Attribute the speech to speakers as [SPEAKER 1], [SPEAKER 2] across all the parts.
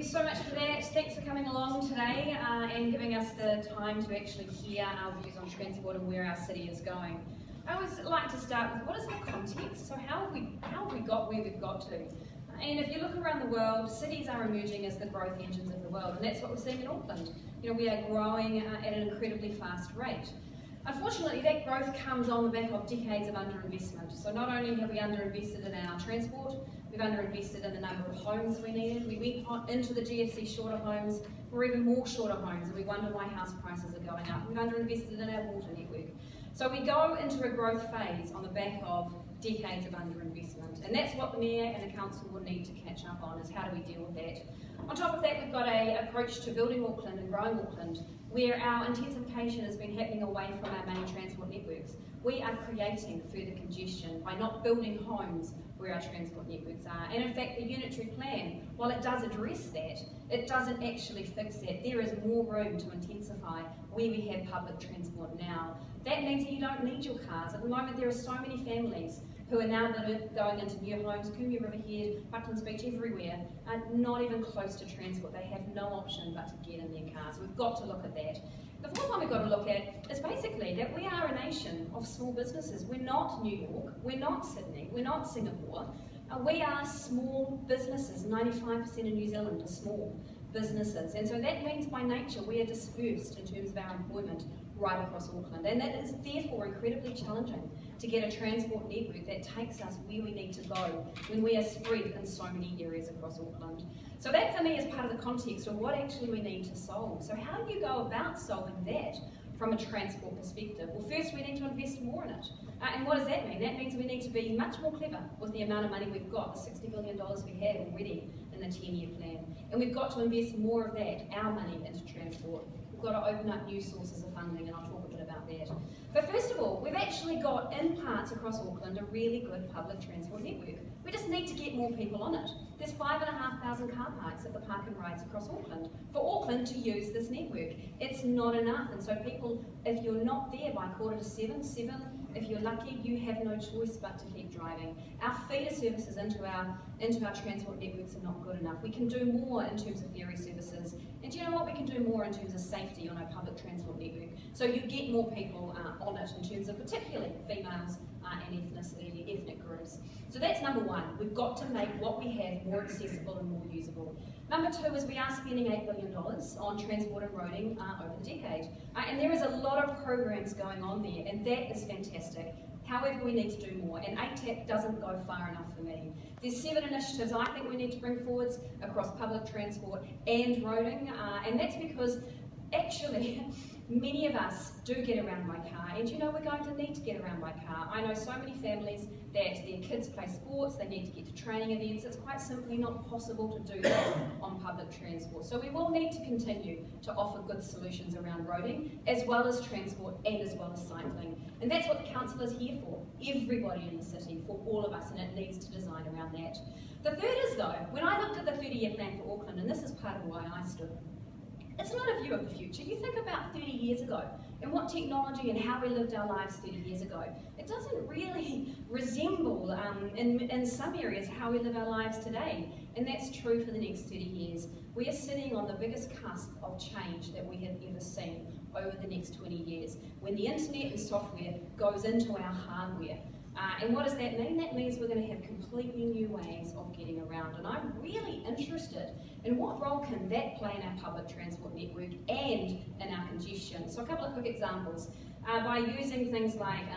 [SPEAKER 1] so much for that. Thanks for coming along today and giving us the time to actually hear our views on transport and where our city is going. I always like to start with what is the context? So how have we got where we've got to? And if you look around the world, cities are emerging as the growth engines of the world, and that's what we're seeing in Auckland. You know, we are growing at an incredibly fast rate. Unfortunately, that growth comes on the back of decades of underinvestment. So not only have we underinvested in our transport, we've underinvested in the number of homes we needed. We went into the GFC shorter homes, or even more shorter homes, and we wonder why house prices are going up. We've underinvested in our water network. So we go into a growth phase on the back of decades of underinvestment, and that's what the Mayor and the Council will need to catch up on, is how do we deal with that. On top of that, we've got an approach to building Auckland and growing Auckland, where our intensification has been happening away from our main transport networks. We are creating further congestion by not building homes where our transport networks are. And in fact, the unitary plan, while it does address that, it doesn't actually fix that. There is more room to intensify where we have public transport now. That means that you don't need your cars. At the moment, there are so many families who are now going into new homes, Kumia Riverhead, Bucklands Beach, everywhere, are not even close to transport. They have no option but to get in their cars. We've got to look at that. The fourth one we've got to look at is basically that we are a nation of small businesses. We're not New York, we're not Sydney, we're not Singapore. We are small businesses. 95% in New Zealand are small businesses. And so that means by nature we are dispersed in terms of our employment right across Auckland. And that is therefore incredibly challenging to get a transport network that takes us where we need to go when we are spread in so many areas across Auckland. So that for me is part of the context of what actually we need to solve. So how do you go about solving that from a transport perspective? Well, first we need to invest more in it. And what does that mean? That means we need to be much more clever with the amount of money we've got, the $60 billion we have already in the 10-year plan. And we've got to invest more of that, our money, into transport. We've got to open up new sources of funding, and I'll talk a bit about that. But first of all, we've actually got, in parts across Auckland, a really good public transport network. We just need to get more people on it. There's 5,500 car parks at the park and rides across Auckland for Auckland to use this network. It's not enough, and so people, if you're not there by 6:45, if you're lucky, you have no choice but to keep driving. Our feeder services into our transport networks are not good enough. We can do more in terms of ferry services, and do you know what? We can do more in terms of safety on our public transport network. So you get more people on it in terms of particularly females and ethnic groups. So that's number one. We've got to make what we have more accessible and more usable. Number two is we are spending $8 billion on transport and roading over the decade. And there is a lot of programs going on there, and that is fantastic. However, we need to do more, and ATAP doesn't go far enough for me. There's 7 initiatives I think we need to bring forwards across public transport and roading, and that's because actually many of us do get around by car, and you know we're going to need to get around by car. I know so many families that their kids play sports, they need to get to training events. It's quite simply not possible to do that on public transport. So we will need to continue to offer good solutions around roading, as well as transport and as well as cycling. And that's what the council is here for, everybody in the city, for all of us, and it needs to design around that. The third is though, when I looked at the 30-year plan for Auckland, and this is part of why I stood, it's not a view of the future. You think about 30 years ago and what technology and how we lived our lives 30 years ago. It doesn't really resemble, in some areas, how we live our lives today. And that's true for the next 30 years. We are sitting on the biggest cusp of change that we have ever seen over the next 20 years, when the internet and software goes into our hardware. And what does that mean? That means we're going to have completely new ways of getting around. And I'm really interested in what role can that play in our public transport network and in our congestion. So a couple of quick examples. By using things like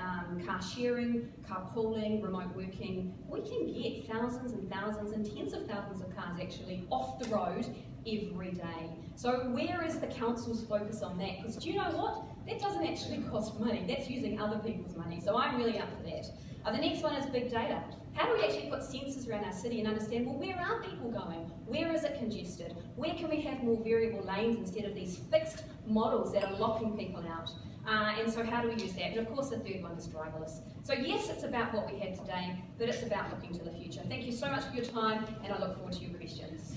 [SPEAKER 1] car sharing, carpooling, remote working, we can get thousands and thousands and tens of thousands of cars actually off the road every day. So where is the council's focus on that? Because do you know what? That doesn't actually cost money. That's using other people's money. So I'm really up for that. The next one is big data. How do we actually put sensors around our city and understand, well, where are people going? Where is it congested? Where can we have more variable lanes instead of these fixed models that are locking people out? And so how do we use that? And of course the third one is driverless. So yes, it's about what we have today, but it's about looking to the future. Thank you so much for your time, and I look forward to your questions.